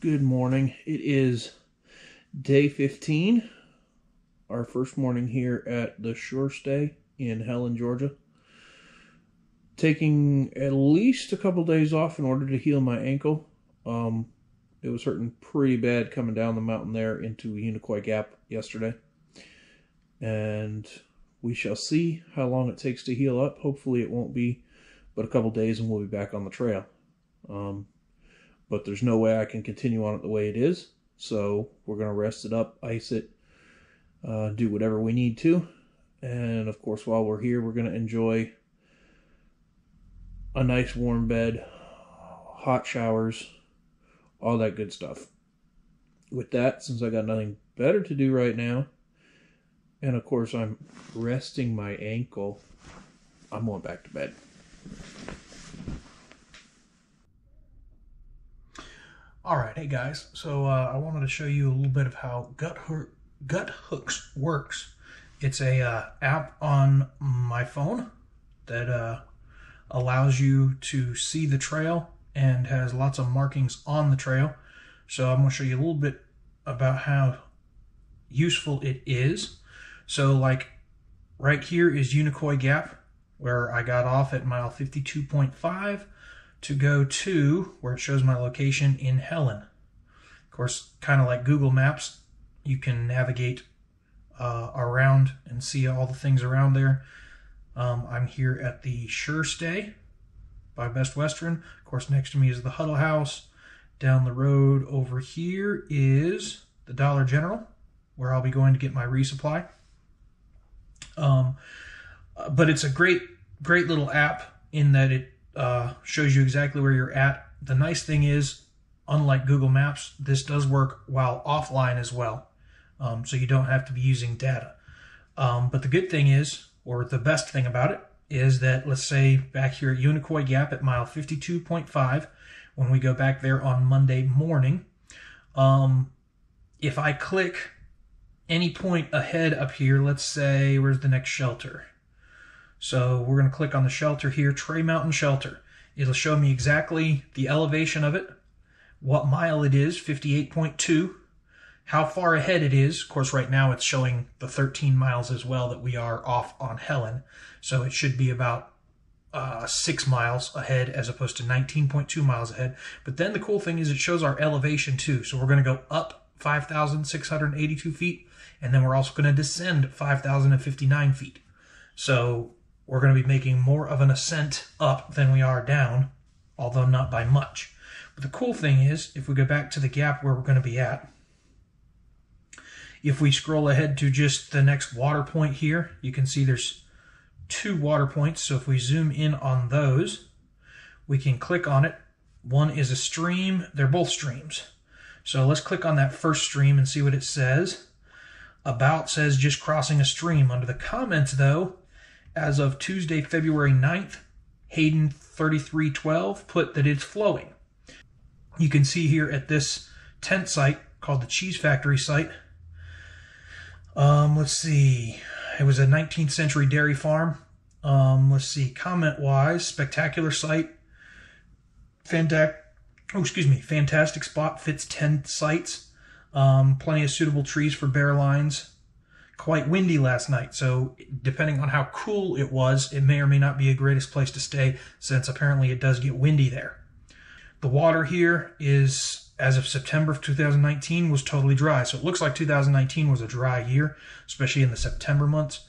Good morning. It is day 15, our first morning here at the Shore Stay in Helen, Georgia. Taking at least a couple days off in order to heal my ankle. It was hurting pretty bad coming down the mountain there into Unicoi Gap yesterday. And we shall see how long it takes to heal up. Hopefully it won't be but a couple days and we'll be back on the trail. But there's no way I can continue on it the way it is. So we're going to rest it up, ice it, do whatever we need to. And of course, while we're here, we're going to enjoy a nice warm bed, hot showers, all that good stuff. With that, since I got nothing better to do right now, and of course I'm resting my ankle, I'm going back to bed. Alright, hey guys, so I wanted to show you a little bit of how Gutthooks works. It's a app on my phone that allows you to see the trail and has lots of markings on the trail. So I'm going to show you a little bit about how useful it is. So like right here is Unicoi Gap, where I got off at mile 52.5 to go to where it shows my location in Helen. Of course, kind of like Google Maps, you can navigate around and see all the things around there. I'm here at the Shore Stay by Best Western. Of course, next to me is the Huddle House. Down the road over here is the Dollar General, where I'll be going to get my resupply. But it's a great little app in that it shows you exactly where you're at. The nice thing is, unlike Google Maps, this does work while offline as well. So you don't have to be using data. But the good thing is, or the best thing about it, is that let's say back here at Unicoi Gap at mile 52.5, when we go back there on Monday morning, if I click any point ahead up here, let's say, where's the next shelter? So we're going to click on the shelter here, Tray Mountain Shelter. It'll show me exactly the elevation of it, what mile it is, 58.2, how far ahead it is. Of course, right now it's showing the 13 miles as well that we are off on Helen. So it should be about 6 miles ahead as opposed to 19.2 miles ahead. But then the cool thing is it shows our elevation too. So we're going to go up 5,682 feet, and then we're also going to descend 5,059 feet. So we're going to be making more of an ascent up than we are down, although not by much. But the cool thing is, if we go back to the gap where we're going to be at, if we scroll ahead to just the next water point here, you can see there's 2 water points. So if we zoom in on those, we can click on it. One is a stream. They're both streams. So let's click on that first stream and see what it says. About says just crossing a stream. Under the comments, though, as of Tuesday, February 9th, Hayden 3312 put that it's flowing. You can see here at this tent site called the Cheese Factory site. Let's see. It was a 19th century dairy farm. Let's see. Comment-wise, spectacular site. Fantastic spot. Fits 10 sites. Plenty of suitable trees for bear lines. Quite windy last night, so depending on how cool it was, it may or may not be a greatest place to stay, since apparently it does get windy there. The water here is, as of September of 2019, was totally dry. So it looks like 2019 was a dry year, especially in the September months.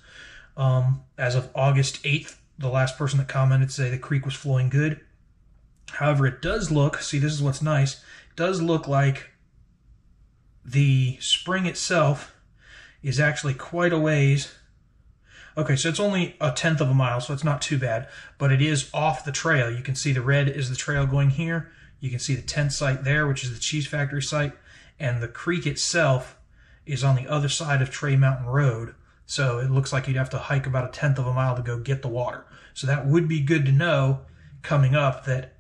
As of August 8th, the last person that commented said the creek was flowing good. However, it does look, see, this is what's nice, it does look like the spring itself is actually quite a ways. Okay, so it's only 1/10 of a mile, so it's not too bad, but it is off the trail. You can see the red is the trail going here. You can see the tent site there, which is the Cheese Factory site, and the creek itself is on the other side of Tray Mountain Road. So it looks like you'd have to hike about 1/10 of a mile to go get the water. So that would be good to know coming up, that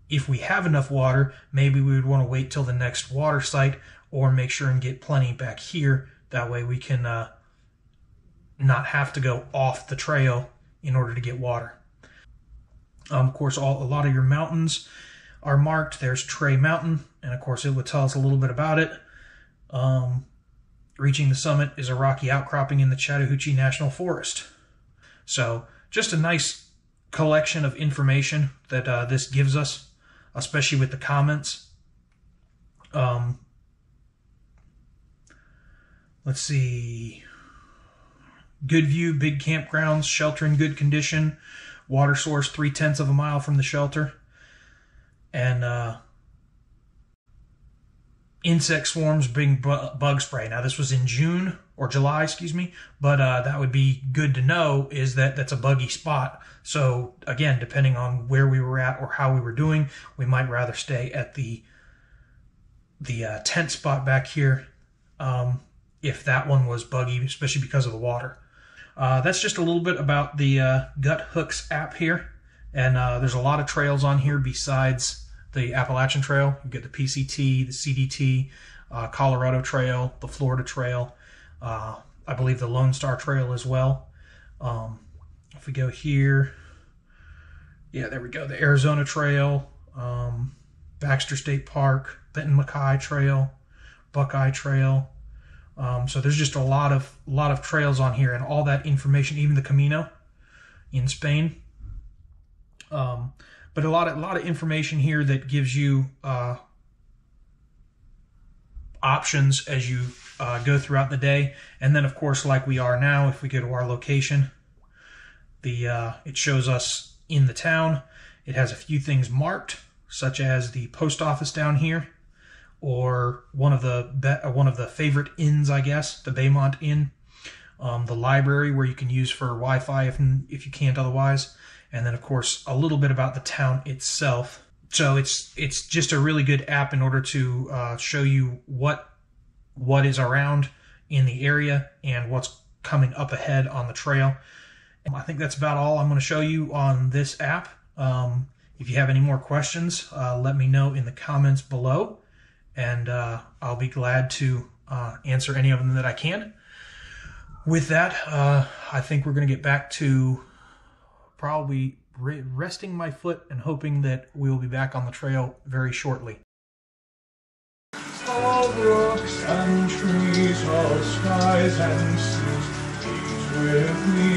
if we have enough water, maybe we would want to wait till the next water site or make sure and get plenty back here. That way we can not have to go off the trail in order to get water. Of course, a lot of your mountains are marked. There's Tray Mountain, and of course it would tell us a little bit about it. Reaching the summit is a rocky outcropping in the Chattahoochee National Forest. So just a nice collection of information that this gives us, especially with the comments. Let's see. Good view, big campgrounds, shelter in good condition, water source 3/10 of a mile from the shelter, and insect swarms, bring bug spray. Now this was in June or July, excuse me, but that would be good to know, is that that's a buggy spot. So again, depending on where we were at or how we were doing, we might rather stay at the tent spot back here if that one was buggy, especially because of the water. That's just a little bit about the Gutthooks app here, and there's a lot of trails on here besides the Appalachian Trail. You get the PCT, the CDT, Colorado Trail, the Florida Trail, I believe the Lone Star Trail as well. If we go here, yeah, there we go, the Arizona Trail, Baxter State Park, Benton Mackay Trail, Buckeye Trail. So there's just a lot of trails on here, and all that information, even the Camino in Spain. But a lot of information here that gives you options as you go throughout the day. And then, of course, like we are now, if we go to our location, it shows us in the town. It has a few things marked, such as the post office down here, or one of the favorite inns, I guess, the Baymont Inn, the library where you can use for Wi-Fi if you can't otherwise. And then, of course, a little bit about the town itself. So it's just a really good app in order to show you what is around in the area and what's coming up ahead on the trail. And I think that's about all I'm going to show you on this app. If you have any more questions, let me know in the comments below, and I'll be glad to answer any of them that I can. With that, I think we're going to get back to probably resting my foot and hoping that we will be back on the trail very shortly. All brooks and trees, all skies and seas, each with me.